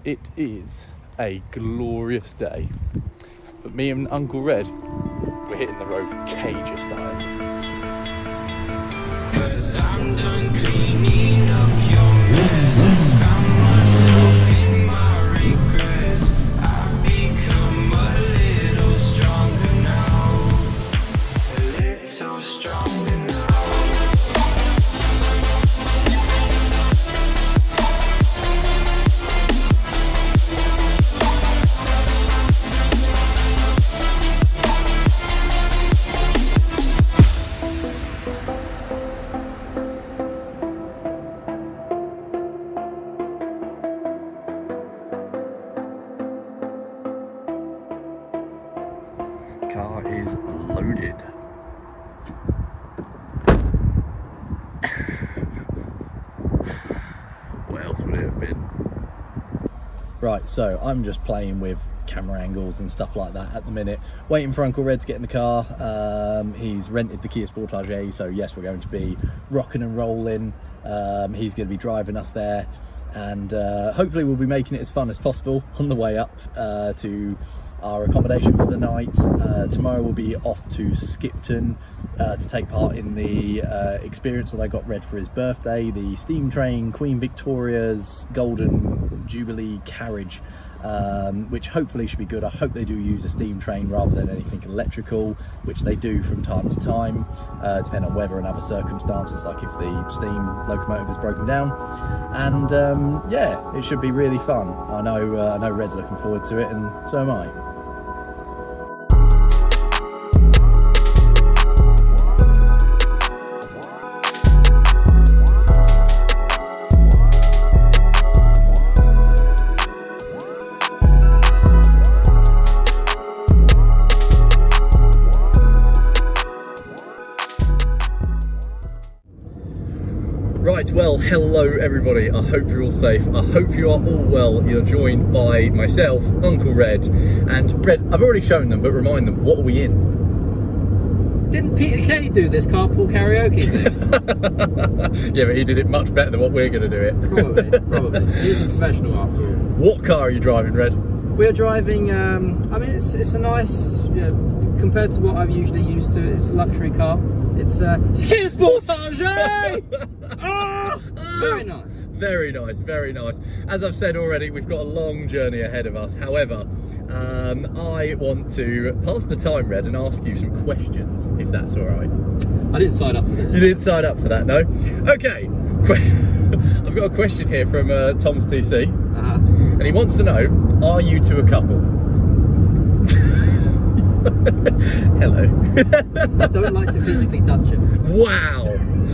It is a glorious day, but me and Uncle Red, we're hitting the road cager style. 'Cause I'm done cleaning up your mess. Found myself in my regrets. I've become a little stronger now. A little stronger now. Car is loaded. What else would it have been? Right, so I'm just playing with camera angles and stuff like that at the minute, waiting for Uncle Red to get in the car. He's rented the Kia Sporrrrttaagggeeee, so yes, we're going to be rocking and rolling. He's going to be driving us there, and hopefully we'll be making it as fun as possible on the way up to our accommodation for the night. Tomorrow we'll be off to Skipton to take part in the experience that I got Red for his birthday, the steam train Queen Victoria's Golden Jubilee carriage, which hopefully should be good. I hope they do use a steam train rather than anything electrical, which they do from time to time, depending on weather and other circumstances, like if the steam locomotive is broken down. And yeah, it should be really fun. I know Red's looking forward to it, and so am I. Right, well, hello everybody. I hope you're all safe. I hope you are all well. You're joined by myself, Uncle Red, and Red, I've already shown them, but remind them, what are we in? Didn't Peter Kay do this carpool karaoke thing? Yeah, but he did it much better than what we're going to do it. Probably. He's a professional after all. What car are you driving, Red? We're driving, I mean, it's a nice, compared to what I'm usually used to, it's a luxury car. It's Kia Sporrrrttaagggeeee! Very nice. Very nice, very nice. As I've said already, we've got a long journey ahead of us. However, I want to pass the time, Red, and ask you some questions, if that's all right. I didn't sign up for that. You didn't sign up for that, no? Okay. I've got a question here from Tom's TC, and he wants to know, are you two a couple? Hello. I don't like to physically touch him. Wow,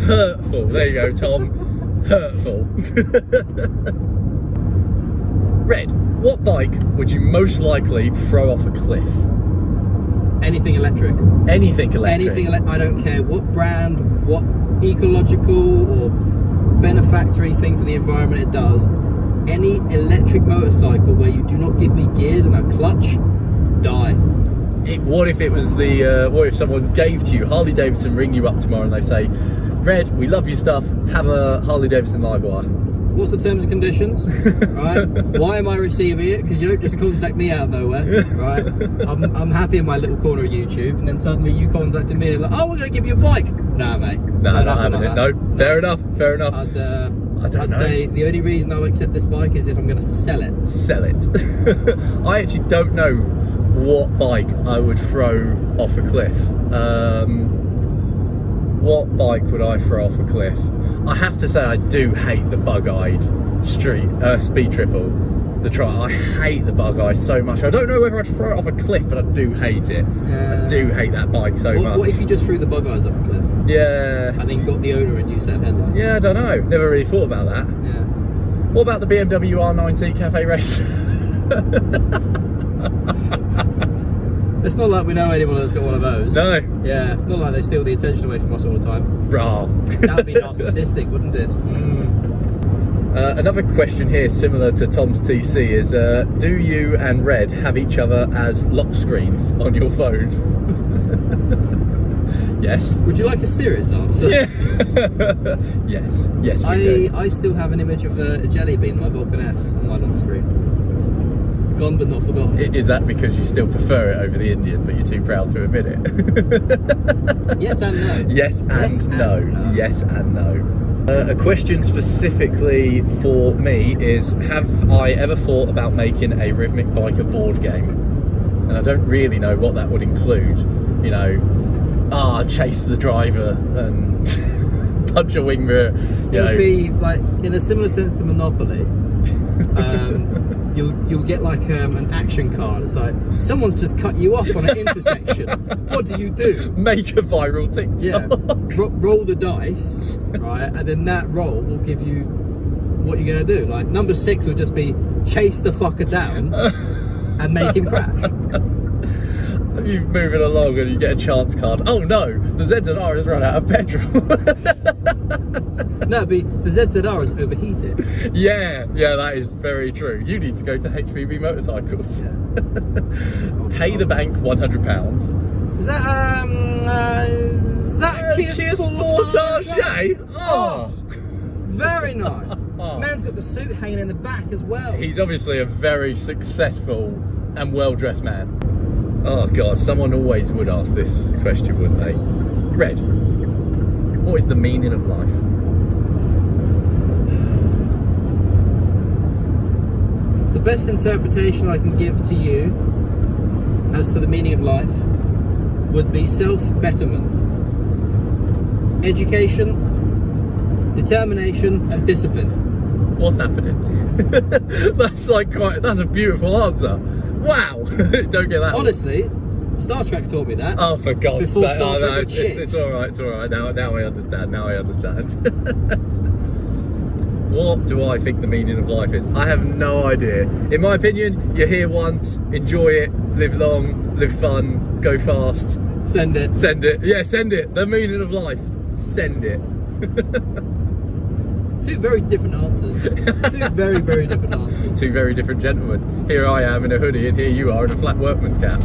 hurtful. There you go, Tom. Hurtful. Red, what bike would you most likely throw off a cliff? Anything electric. Anything electric? Anything I don't care what brand, what ecological or benefactory thing for the environment it does. Any electric motorcycle where you do not give me gears and a clutch, die. What if it was the, what if someone gave to you, Harley Davidson ring you up tomorrow and they say, Red, we love your stuff, have a Harley Davidson live wire. What's the terms and conditions? Right? Why am I receiving it? Because you don't just contact me out of nowhere, right? I'm happy in my little corner of YouTube, and then suddenly you contacted me and like, oh, we're going to give you a bike. Nah, mate. No, not having it. No, fair enough, fair enough. I'd say the only reason I'll accept this bike is if I'm going to sell it. Sell it. I actually don't know what bike I would throw off a cliff. What bike would I throw off a cliff? I have to say I do hate the bug-eyed speed triple. I hate the bug-eyed so much. I don't know whether I'd throw it off a cliff, but I do hate it. I do hate that bike so much. What if you just threw the bug-eyes off a cliff? Yeah. And then you got the owner a new set of headlights? Yeah, I don't know. Never really thought about that. Yeah. What about the BMW R90 Cafe Race? It's not like we know anyone that's got one of those. No. Yeah, it's not like they steal the attention away from us all the time. Rah. That would be narcissistic, wouldn't it? Another question here, similar to Tom's TC, is do you and Red have each other as lock screens on your phone? Yes. Would you like a serious answer? Yeah. Yes, we do. I still have an image of a jelly bean, my Vulcan S, on my lock screen. Gone but not forgotten. Is that because you still prefer it over the Indian, but you're too proud to admit it? Yes and no. Yes and no. Yes and no. A question specifically for me is, have I ever thought about making a RhythmicBiker board game? And I don't really know what that would include. You know, chase the driver and punch a wing mirror. It would be like, in a similar sense to Monopoly. You'll get like an action card. It's like, someone's just cut you off on an intersection. What do you do? Make a viral TikTok. Yeah. Roll the dice, right? And then that roll will give you what you're going to do. Like, number 6 will just be chase the fucker down and make him crash. You're moving along and you get a chance card. Oh no, the ZZR has run out of petrol. No, the ZZR is overheated. Yeah, that is very true. You need to go to HVB Motorcycles. Pay the bank £100. Is that Kia Sporrrrttaagggeeee? Oh, very nice. Man's got the suit hanging in the back as well. He's obviously a very successful and well-dressed man. Oh God, someone always would ask this question, wouldn't they? Red, what is the meaning of life? The best interpretation I can give to you as to the meaning of life would be self-betterment, education, determination and discipline. What's happening? That's a beautiful answer. Wow. Don't get that. Honestly, Star Trek taught me that. Oh, for God's sake. Star Trek was shit. It's alright, Now I understand. What do I think the meaning of life is? I have no idea. In my opinion, you're here once, enjoy it, live long, live fun, go fast. Send it. Yeah, send it. The meaning of life. Send it. Two very different answers. Two very, very different answers. Two very different gentlemen. Here I am in a hoodie and here you are in a flat workman's cap.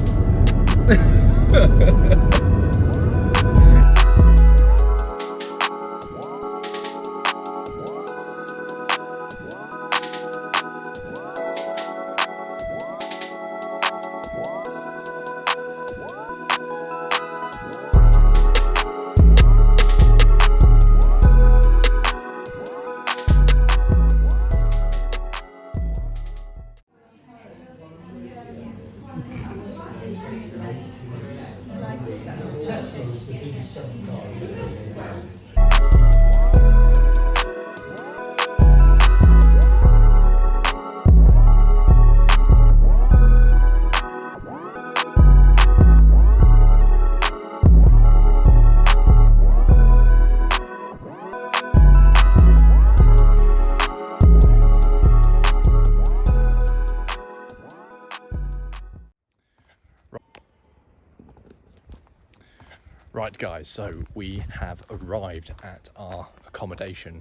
Right guys, so we have arrived at our accommodation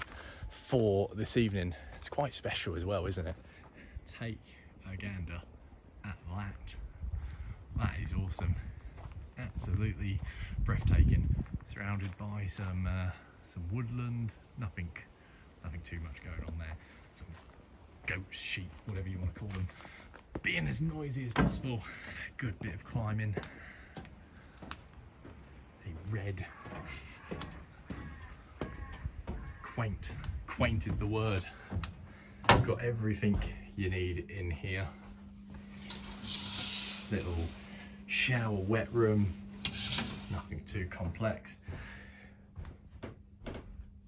for this evening. It's quite special as well, isn't it? Take a gander at that. That is awesome. Absolutely breathtaking. Surrounded by some woodland, nothing too much going on there. Some goats, sheep, whatever you want to call them. Being as noisy as possible. Good bit of climbing. Red, quaint is the word. You've got everything you need in here. Little shower, wet room, nothing too complex.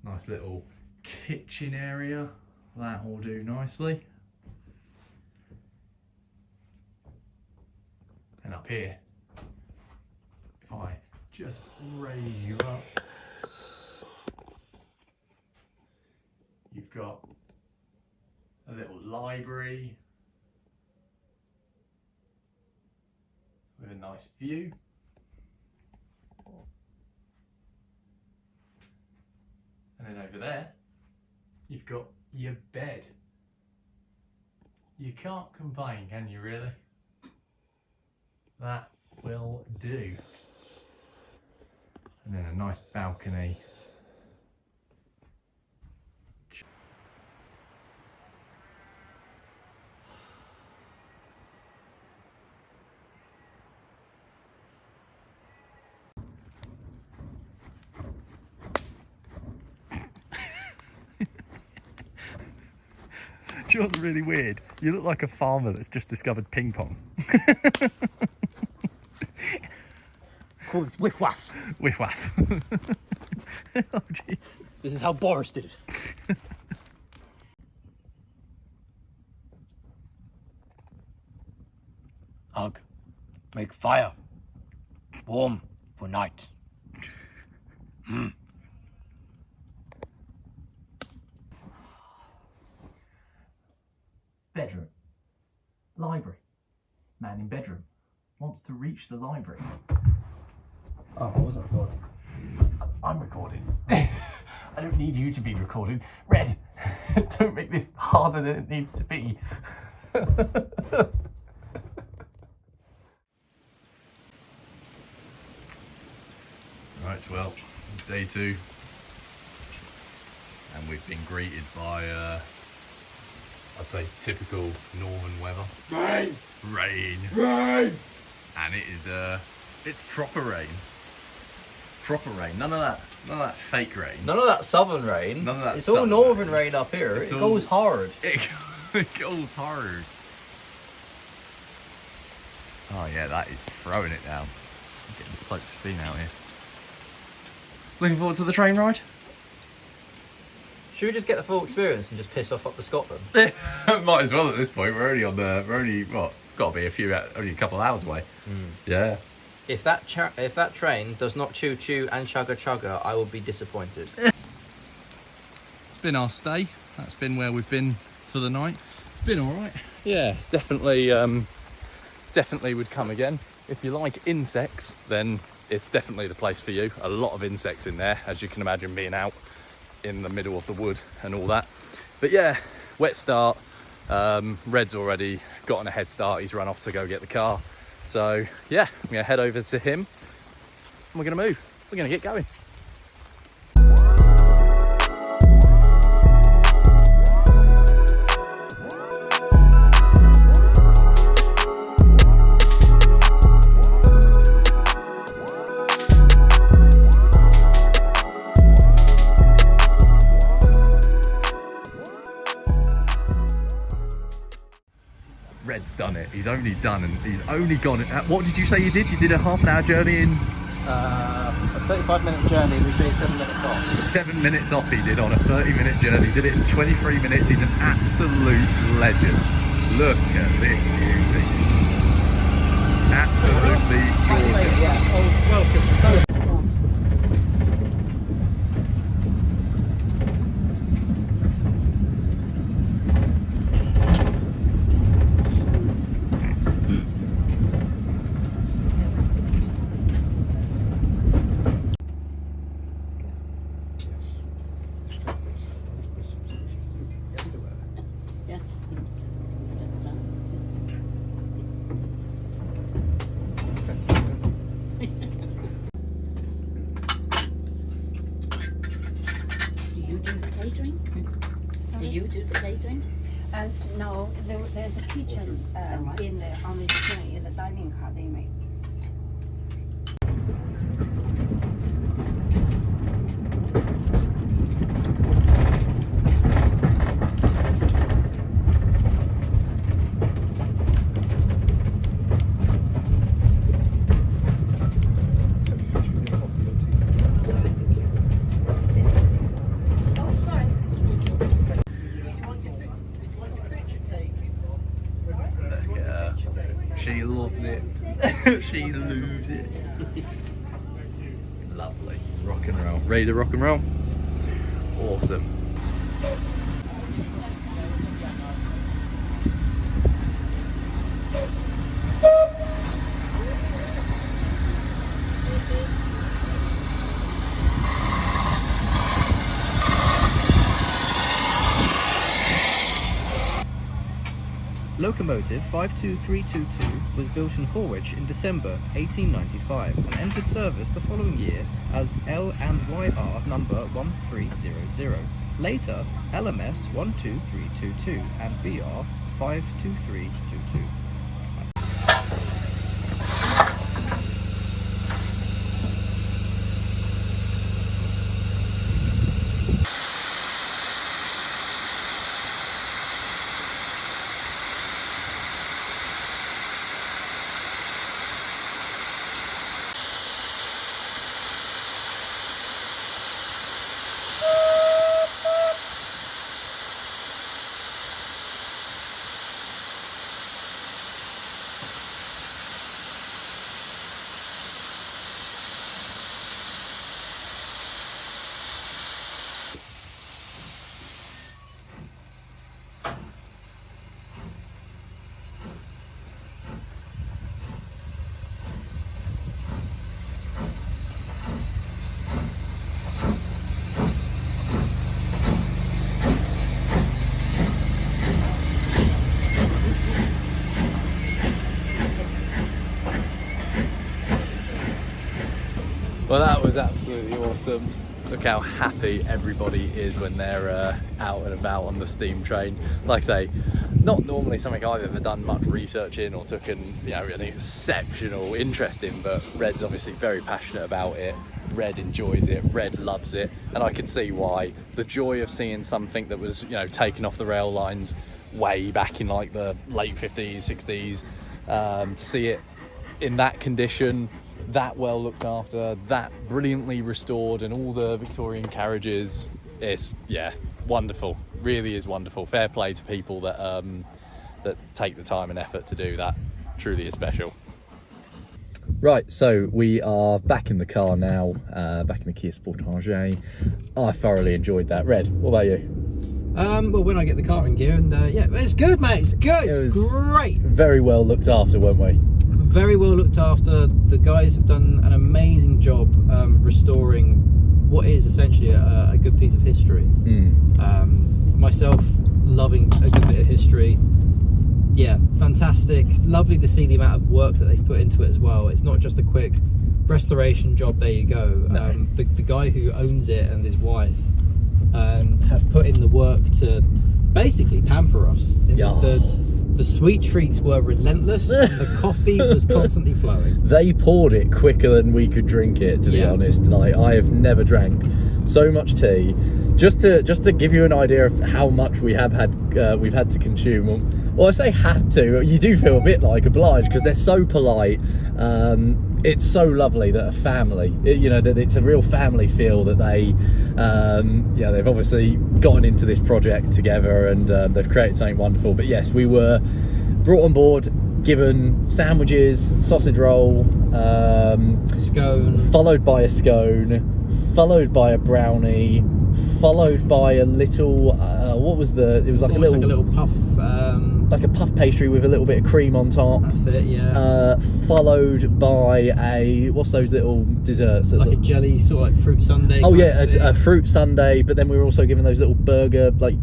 Nice little kitchen area, that will do nicely. And up here, if I just raise you up, you've got a little library with a nice view. And then over there, you've got your bed. You can't complain, can you really? That will do. And then a nice balcony. yours are really weird. You look like a farmer that's just discovered ping pong. Call this whiff waff. Whiff waff. Oh, jeez. This is how Boris did it. Hug. Make fire. Warm for night. Bedroom. Library. Man in bedroom. Wants to reach the library. Oh, I wasn't recording. I'm recording. I don't need you to be recording. Red, don't make this harder than it needs to be. Right, well, day 2. And we've been greeted by, I'd say, typical northern weather. Rain! Rain. Rain! And it is, it's proper rain. It's proper rain. None of that fake rain. None of that southern rain. None of that It's all southern northern rain. rain up here. It's It all- goes hard. It goes hard. Oh yeah, that is throwing it down. I'm getting soaked clean out here. Looking forward to the train ride? Should we just get the full experience and just piss off up to Scotland? Might as well at this point. We're only what? Got to be only a couple of hours away. Yeah. If that train does not choo choo and chugga chugga, I will be disappointed. It's been our stay. That's been where we've been for the night. It's been all right. Yeah, definitely would come again. If you like insects, then it's definitely the place for you. A lot of insects in there, as you can imagine, being out in the middle of the wood and all that. But yeah, wet start. Red's already gotten a head start. He's run off to go get the car. So yeah, I'm gonna head over to him and we're gonna move. We're gonna get going. Red's done it. He's only gone. What did you say you did? You did a half-an-hour journey in A 35-minute journey, we did 7 minutes off. 7 minutes off. He did on a 30-minute journey. Did it in 23 minutes. He's an absolute legend. Look at this beauty. Absolutely gorgeous. Yeah. Oh, welcome. Do you do the catering? Do you do the catering? No, there's a kitchen in the on this train, in the dining car they make. She loves it. She loves it. Lovely. Rock and roll. Ready to rock and roll? Awesome. Locomotive 52322 was built in Horwich in December 1895 and entered service the following year as L and YR number 1300. Later, LMS 12322 and BR 52322. Well, that was absolutely awesome. Look how happy everybody is when they're out and about on the steam train. Like I say, not normally something I've ever done much research in or taken, you know, an exceptional interest in, but Red's obviously very passionate about it. Red enjoys it, Red loves it, and I can see why. The joy of seeing something that was, you know, taken off the rail lines way back in like the late 50s, 60s, to see it in that condition, that well looked after, that brilliantly restored, and all the Victorian carriages, it's, yeah, wonderful. Really is wonderful. Fair play to people that that take the time and effort to do that. Truly is special. Right, so we are back in the car now, back in the Kia Sporrrrttaagggeeee. I thoroughly enjoyed that. Red, what about you? Well, when I get the car in gear, and yeah, it's good, mate. It's good. It was great. Very well looked after, weren't we? Very well looked after. The guys have done an amazing job restoring what is essentially a good piece of history. Myself loving a good bit of history. Yeah, fantastic. Lovely to see the amount of work that they've put into it as well. It's not just a quick restoration job, there you go. No. The guy who owns it and his wife have put in the work to basically pamper us. Yeah. The sweet treats were relentless and the coffee was constantly flowing. They poured it quicker than we could drink it, to be honest. Like, I have never drank so much tea. Just to give you an idea of how much we've had to consume. Well, I say had to, you do feel a bit like obliged because they're so polite. It's so lovely that a family, you know, that it's a real family feel that they, yeah, they've obviously gotten into this project together and they've created something wonderful. But yes, we were brought on board, given sandwiches, sausage roll, scone, followed by a scone, followed by a brownie, followed by a little, what was the, it was like almost like a little puff, like a puff pastry with a little bit of cream on top. That's it, yeah. Followed by a, what's those little desserts? That like look, a jelly, sort of like fruit sundae. oh yeah, a fruit sundae. But then we were also given those little burger, like,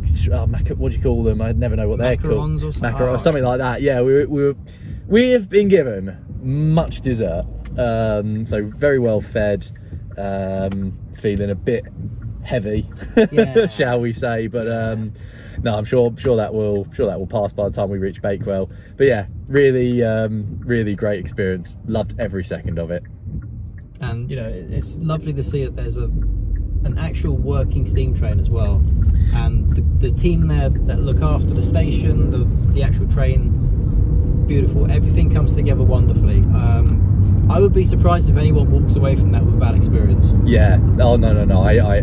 what do you call them? I never know what they're called. Macarons or something. Macarons, something like that. Yeah, we have been given much dessert. So very well fed. Feeling a bit heavy, yeah. shall we say? But no, I'm sure that will pass by the time we reach Bakewell. But yeah, really really great experience. Loved every second of it. And you know, it's lovely to see that there's an actual working steam train as well, and the team there that look after the station, the actual train, beautiful. Everything comes together wonderfully. I would be surprised if anyone walks away from that with a bad experience. Yeah. Oh no. I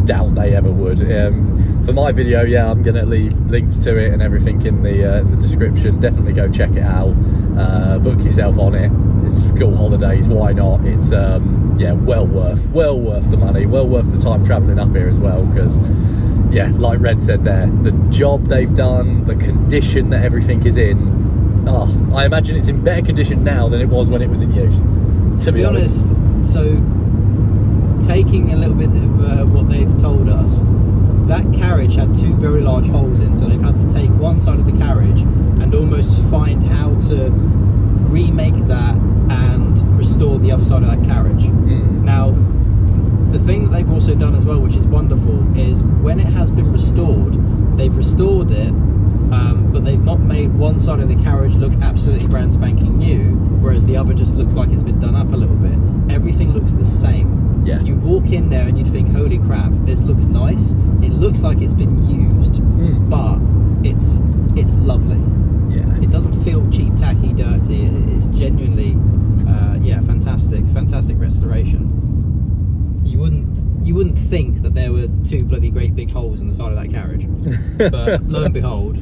doubt they ever would. For my video, yeah, I'm gonna leave links to it and everything in the description. Definitely go check it out. Book yourself on it. It's school holidays, why not? It's yeah, well worth the money, well worth the time travelling up here as well, because yeah, like Red said there, the job they've done, the condition that everything is in, I imagine it's in better condition now than it was when it was in use, to be honest. So taking a little bit of what they've told us, that carriage had two very large holes in, so they've had to take one side of the carriage and almost find how to remake that and restore the other side of that carriage. Now, the thing that they've also done as well, which is wonderful, is when it has been restored, they've restored it, but they've not made one side of the carriage look absolutely brand spanking new, whereas the other just looks like it's been done up a little bit. Everything looks the same. Yeah. You walk in there and you'd think, holy crap, this looks nice. It looks like it's been used, but it's lovely. Yeah. It doesn't feel cheap, tacky, dirty. It's genuinely, yeah, fantastic restoration. You wouldn't think that there were two bloody great big holes in the side of that carriage, but lo and behold,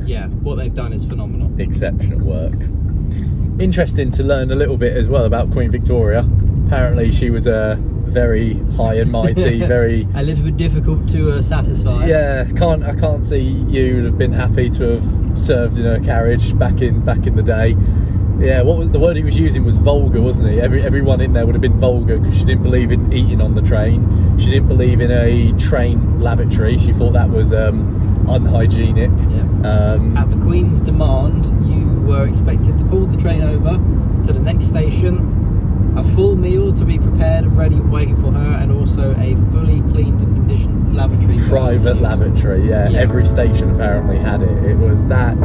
yeah, what they've done is phenomenal. Exceptional work. Interesting to learn a little bit as well about Queen Victoria. Apparently she was very high and mighty, very a little bit difficult to satisfy. Yeah, I can't see you would have been happy to have served in her carriage back in the day. Yeah, what was the word he was using was vulgar, wasn't he? Everyone in there would have been vulgar because she didn't believe in eating on the train. She didn't believe in a train lavatory. She thought that was unhygienic. Yeah. At the Queen's demand, you were expected to pull the train over to the next station, a full meal to be prepared and ready waiting for her, and also a fully cleaned and conditioned lavatory. Private lavatory, yeah. Every station apparently had it. It was that.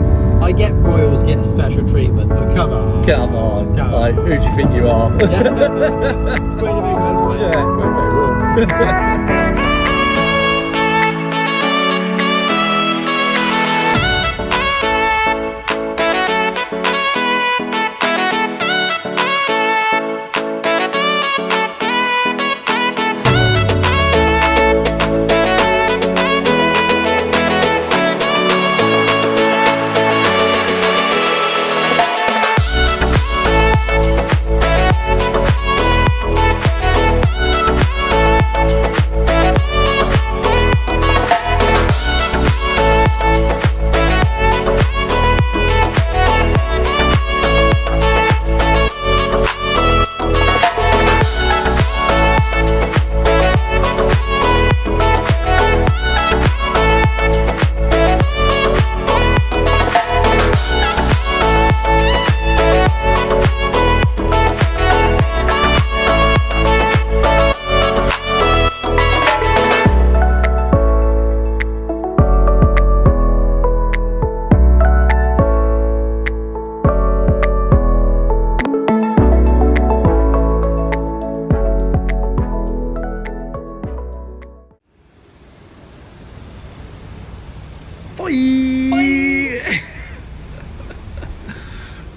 I get royals get a special treatment, but come on. Come on. Come on. Like, who do you think you are? Yeah. Queen of England. Yeah,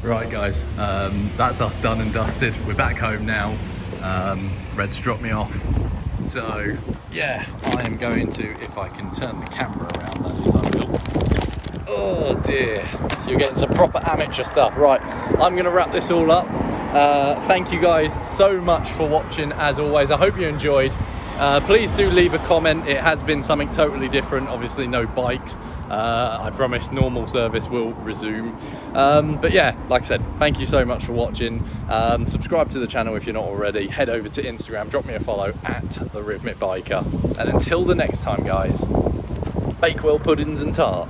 Right guys, that's us done and dusted. We're back home now. Red's dropped me off. So yeah, I am going to, if I can turn the camera around, that is, I will. Oh dear, you're getting some proper amateur stuff. Right, I'm gonna wrap this all up. Thank you guys so much for watching as always. I hope you enjoyed. Please do leave a comment. It has been something totally different, obviously no bikes. I promise normal service will resume. But yeah, like I said, thank you so much for watching. Subscribe to the channel if you're not already. Head over to Instagram, drop me a follow at TheRhythmicBiker. And until the next time guys, bake well puddings and tart.